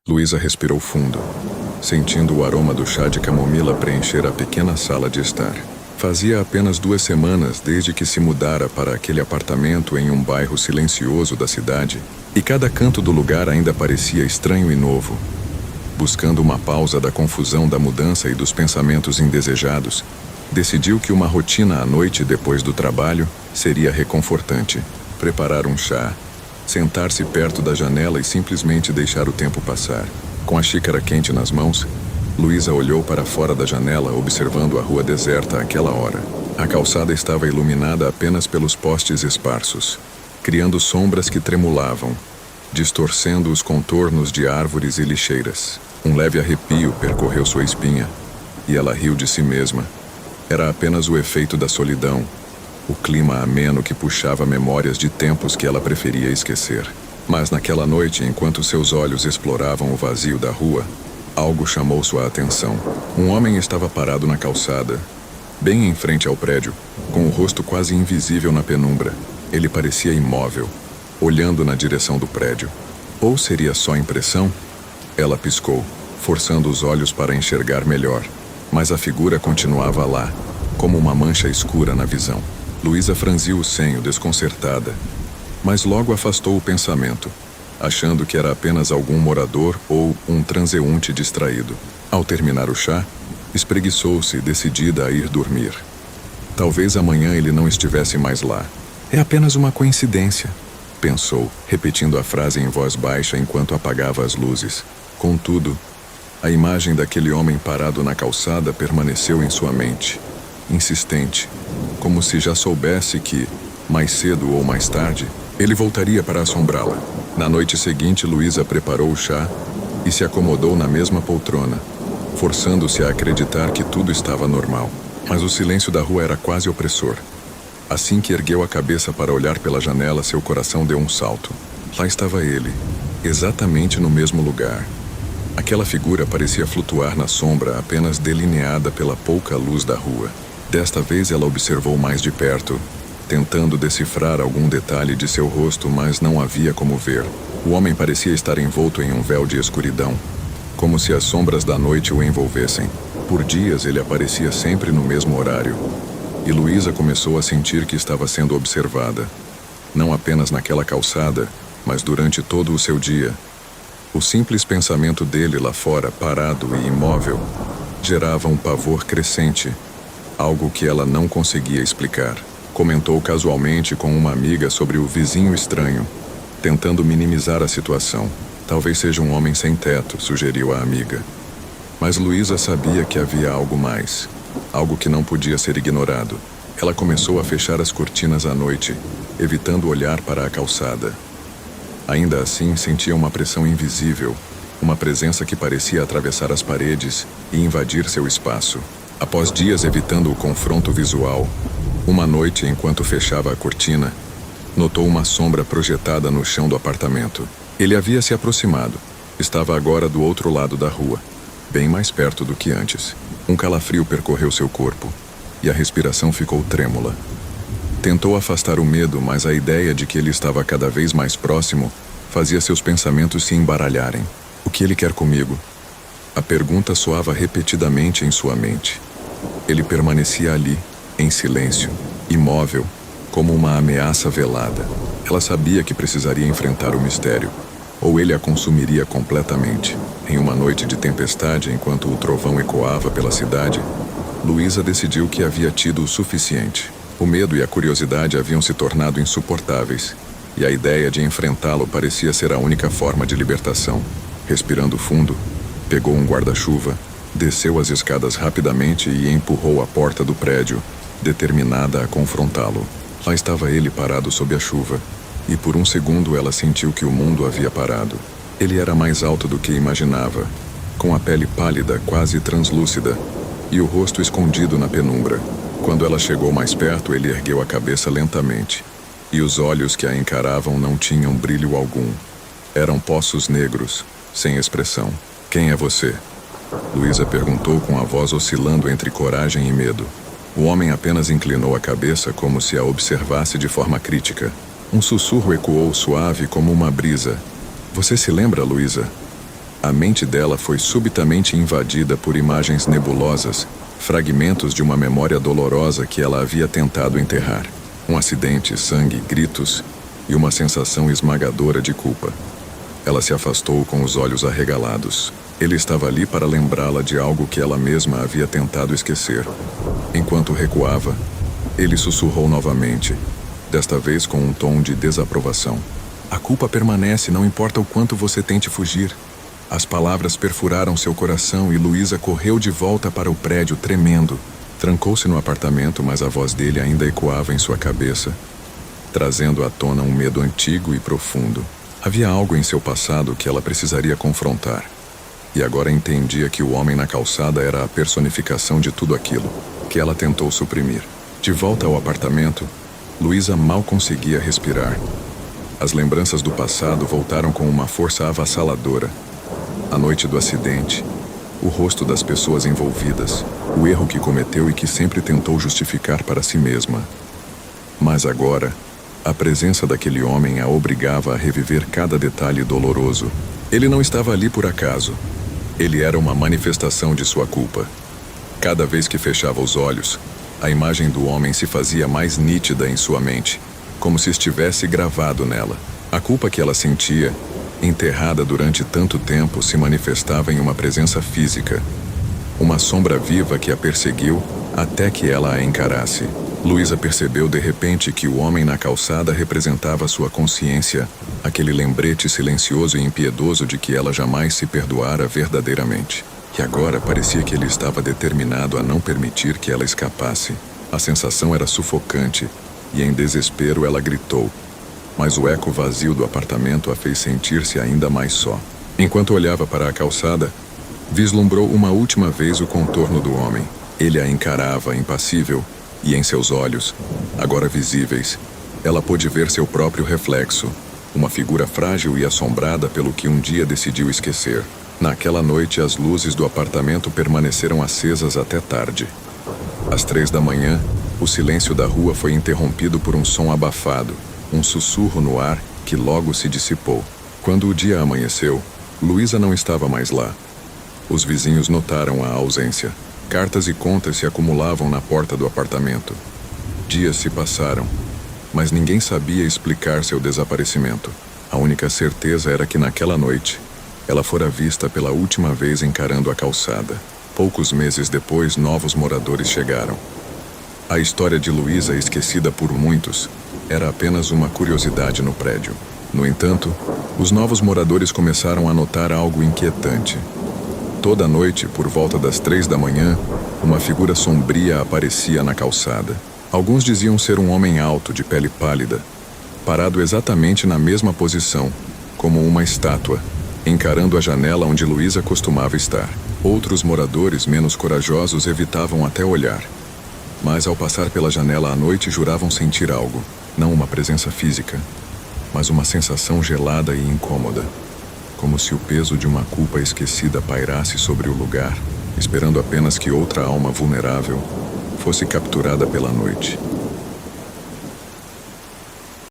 Luísa respirou fundo, sentindo o aroma do chá de camomila preencher a pequena sala de estar. Fazia apenas 2 semanas desde que se mudara para aquele apartamento em um bairro silencioso da cidade, e cada canto do lugar ainda parecia estranho e novo. Buscando uma pausa da confusão da mudança e dos pensamentos indesejados, decidiu que uma rotina à noite depois do trabalho seria reconfortante. Preparar um chá, sentar-se perto da janela e simplesmente deixar o tempo passar. Com a xícara quente nas mãos, Luísa olhou para fora da janela, observando a rua deserta àquela hora. A calçada estava iluminada apenas pelos postes esparsos, criando sombras que tremulavam, distorcendo os contornos de árvores e lixeiras. Um leve arrepio percorreu sua espinha, e ela riu de si mesma. Era apenas o efeito da solidão, o clima ameno que puxava memórias de tempos que ela preferia esquecer. Mas naquela noite, enquanto seus olhos exploravam o vazio da rua, algo chamou sua atenção. Um homem estava parado na calçada, bem em frente ao prédio, com o rosto quase invisível na penumbra. Ele parecia imóvel, olhando na direção do prédio. Ou seria só impressão? Ela piscou, forçando os olhos para enxergar melhor, mas a figura continuava lá, como uma mancha escura na visão. Luísa franziu o senho, desconcertada, mas logo afastou o pensamento, achando que era apenas algum morador ou um transeunte distraído. Ao terminar o chá, espreguiçou-se, decidida a ir dormir. Talvez amanhã ele não estivesse mais lá. É apenas uma coincidência, pensou, repetindo a frase em voz baixa enquanto apagava as luzes. Contudo, a imagem daquele homem parado na calçada permaneceu em sua mente, insistente, como se já soubesse que, mais cedo ou mais tarde, ele voltaria para assombrá-la. Na noite seguinte, Luísa preparou o chá e se acomodou na mesma poltrona, forçando-se a acreditar que tudo estava normal. Mas o silêncio da rua era quase opressor. Assim que ergueu a cabeça para olhar pela janela, seu coração deu um salto. Lá estava ele, exatamente no mesmo lugar. Aquela figura parecia flutuar na sombra, apenas delineada pela pouca luz da rua. Desta vez ela observou mais de perto, tentando decifrar algum detalhe de seu rosto, mas não havia como ver. O homem parecia estar envolto em um véu de escuridão, como se as sombras da noite o envolvessem. Por dias ele aparecia sempre no mesmo horário, e Luísa começou a sentir que estava sendo observada, não apenas naquela calçada, mas durante todo o seu dia. O simples pensamento dele lá fora, parado e imóvel, gerava um pavor crescente, algo que ela não conseguia explicar. Comentou casualmente com uma amiga sobre o vizinho estranho, tentando minimizar a situação. Talvez seja um homem sem teto, sugeriu a amiga. Mas Luísa sabia que havia algo mais, algo que não podia ser ignorado. Ela começou a fechar as cortinas à noite, evitando olhar para a calçada. Ainda assim, sentia uma pressão invisível, uma presença que parecia atravessar as paredes e invadir seu espaço. Após dias evitando o confronto visual, uma noite, enquanto fechava a cortina, notou uma sombra projetada no chão do apartamento. Ele havia se aproximado. Estava agora do outro lado da rua, bem mais perto do que antes. Um calafrio percorreu seu corpo, e a respiração ficou trêmula. Tentou afastar o medo, mas a ideia de que ele estava cada vez mais próximo fazia seus pensamentos se embaralharem. O que ele quer comigo? A pergunta soava repetidamente em sua mente. Ele permanecia ali, em silêncio, imóvel, como uma ameaça velada. Ela sabia que precisaria enfrentar o mistério, ou ele a consumiria completamente. Em uma noite de tempestade, enquanto o trovão ecoava pela cidade, Luísa decidiu que havia tido o suficiente. O medo e a curiosidade haviam se tornado insuportáveis, e a ideia de enfrentá-lo parecia ser a única forma de libertação. Respirando fundo, pegou um guarda-chuva, desceu as escadas rapidamente e empurrou a porta do prédio, determinada a confrontá-lo. Lá estava ele parado sob a chuva, e por um segundo ela sentiu que o mundo havia parado. Ele era mais alto do que imaginava, com a pele pálida, quase translúcida, e o rosto escondido na penumbra. Quando ela chegou mais perto, ele ergueu a cabeça lentamente, e os olhos que a encaravam não tinham brilho algum. Eram poços negros, sem expressão. "Quem é você?" Luísa perguntou com a voz oscilando entre coragem e medo. O homem apenas inclinou a cabeça como se a observasse de forma crítica. Um sussurro ecoou suave como uma brisa. "Você se lembra, Luísa?" A mente dela foi subitamente invadida por imagens nebulosas, fragmentos de uma memória dolorosa que ela havia tentado enterrar. Um acidente, sangue, gritos e uma sensação esmagadora de culpa. Ela se afastou com os olhos arregalados. Ele estava ali para lembrá-la de algo que ela mesma havia tentado esquecer. Enquanto recuava, ele sussurrou novamente, desta vez com um tom de desaprovação. A culpa permanece, não importa o quanto você tente fugir. As palavras perfuraram seu coração e Luísa correu de volta para o prédio tremendo. Trancou-se no apartamento, mas a voz dele ainda ecoava em sua cabeça, trazendo à tona um medo antigo e profundo. Havia algo em seu passado que ela precisaria confrontar. E agora entendia que o homem na calçada era a personificação de tudo aquilo que ela tentou suprimir. De volta ao apartamento, Luísa mal conseguia respirar. As lembranças do passado voltaram com uma força avassaladora. A noite do acidente, o rosto das pessoas envolvidas, o erro que cometeu e que sempre tentou justificar para si mesma. Mas agora, a presença daquele homem a obrigava a reviver cada detalhe doloroso. Ele não estava ali por acaso. Ele era uma manifestação de sua culpa. Cada vez que fechava os olhos, a imagem do homem se fazia mais nítida em sua mente, como se estivesse gravado nela. A culpa que ela sentia, enterrada durante tanto tempo, se manifestava em uma presença física. Uma sombra viva que a perseguiu até que ela a encarasse. Luísa percebeu de repente que o homem na calçada representava sua consciência, aquele lembrete silencioso e impiedoso de que ela jamais se perdoara verdadeiramente. E agora parecia que ele estava determinado a não permitir que ela escapasse. A sensação era sufocante, e em desespero ela gritou. Mas o eco vazio do apartamento a fez sentir-se ainda mais só. Enquanto olhava para a calçada, vislumbrou uma última vez o contorno do homem. Ele a encarava, impassível, e em seus olhos, agora visíveis, ela pôde ver seu próprio reflexo, uma figura frágil e assombrada pelo que um dia decidiu esquecer. Naquela noite, as luzes do apartamento permaneceram acesas até tarde. Às 3 da manhã, o silêncio da rua foi interrompido por um som abafado, um sussurro no ar que logo se dissipou. Quando o dia amanheceu, Luísa não estava mais lá. Os vizinhos notaram a ausência. Cartas e contas se acumulavam na porta do apartamento. Dias se passaram, mas ninguém sabia explicar seu desaparecimento. A única certeza era que naquela noite, ela fora vista pela última vez encarando a calçada. Poucos meses depois, novos moradores chegaram. A história de Luísa, esquecida por muitos, era apenas uma curiosidade no prédio. No entanto, os novos moradores começaram a notar algo inquietante. Toda noite, por volta das 3 da manhã, uma figura sombria aparecia na calçada. Alguns diziam ser um homem alto, de pele pálida, parado exatamente na mesma posição, como uma estátua, encarando a janela onde Luísa costumava estar. Outros moradores, menos corajosos, evitavam até olhar. Mas ao passar pela janela à noite, juravam sentir algo. Não uma presença física, mas uma sensação gelada e incômoda. Como se o peso de uma culpa esquecida pairasse sobre o lugar, esperando apenas que outra alma vulnerável fosse capturada pela noite.